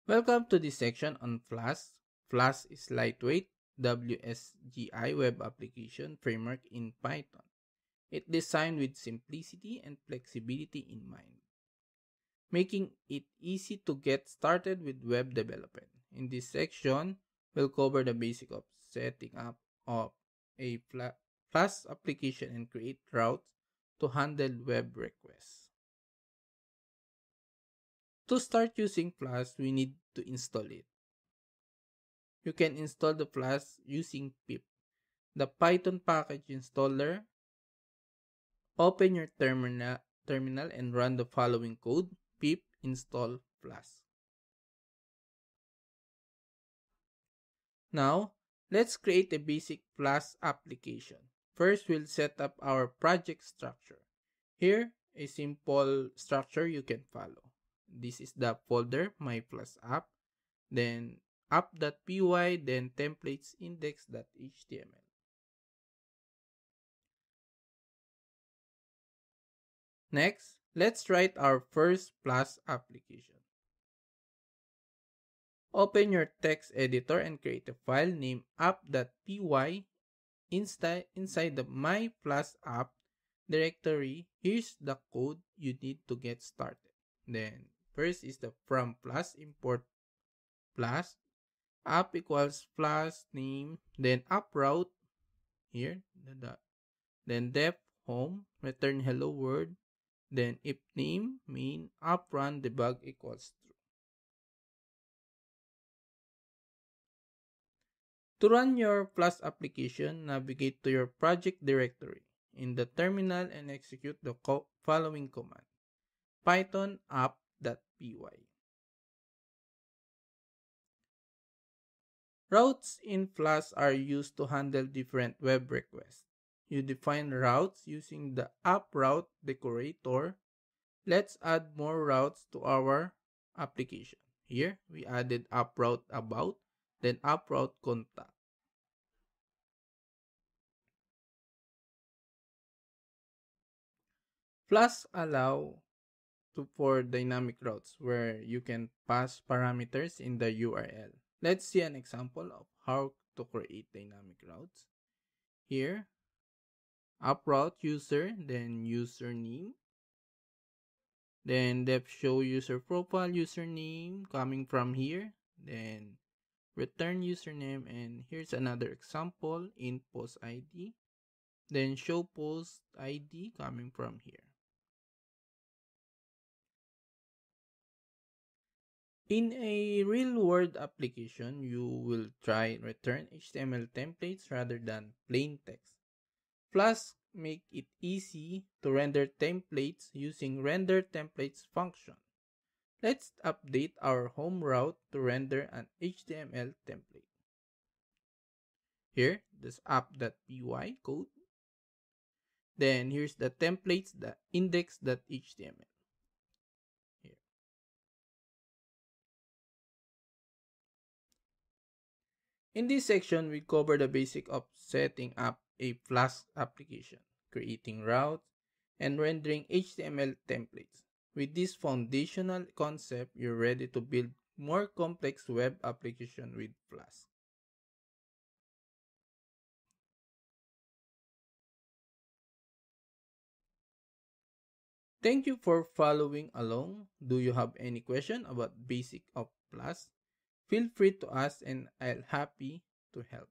Welcome to this section on Flask. Flask is lightweight WSGI web application framework in Python. It's designed with simplicity and flexibility in mind, making it easy to get started with web development. In this section, we'll cover the basic of setting up of a Flask application and create routes to handle web requests. To start using Flask, we need to install it. You can install the Flask using pip, the Python package installer. Open your terminal and run the following code: pip install Flask. Now, let's create a basic Flask application. First, we'll set up our project structure. Here, a simple structure you can follow. This is the folder, my Flask app, then app.py, then templates index.html. Next, let's write our first Flask application. Open your text editor and create a file named app.py. Inside the my Flask app directory. Here's the code you need to get started. Then, first is the from Flask, import Flask, app equals Flask name, then app route, here, then def home, return hello world, then if name, main, app run debug equals true. To run your Flask application, navigate to your project directory in the terminal and execute the following command: python app.py. Routes in Flask are used to handle different web requests. You define routes using the app route decorator. Let's add more routes to our application. Here, we added app route about, then app route contact. Flask allow for dynamic routes where you can pass parameters in the URL. Let's see an example of how to create dynamic routes. Here, app route user, then username, then def show user profile username coming from here, then return username, and here's another example in post ID, then show post ID coming from here. In a real-world application, you will try return HTML templates rather than plain text. Flask make it easy to render templates using render templates function. Let's update our home route to render an HTML template. Here, this app.py code. Then here's the templates, the index.html. In this section, we cover the basic of setting up a Flask application, creating routes, and rendering HTML templates. With this foundational concept, you're ready to build more complex web application with Flask. Thank you for following along. Do you have any question about basic of Flask? Feel free to ask and I'll happy to help.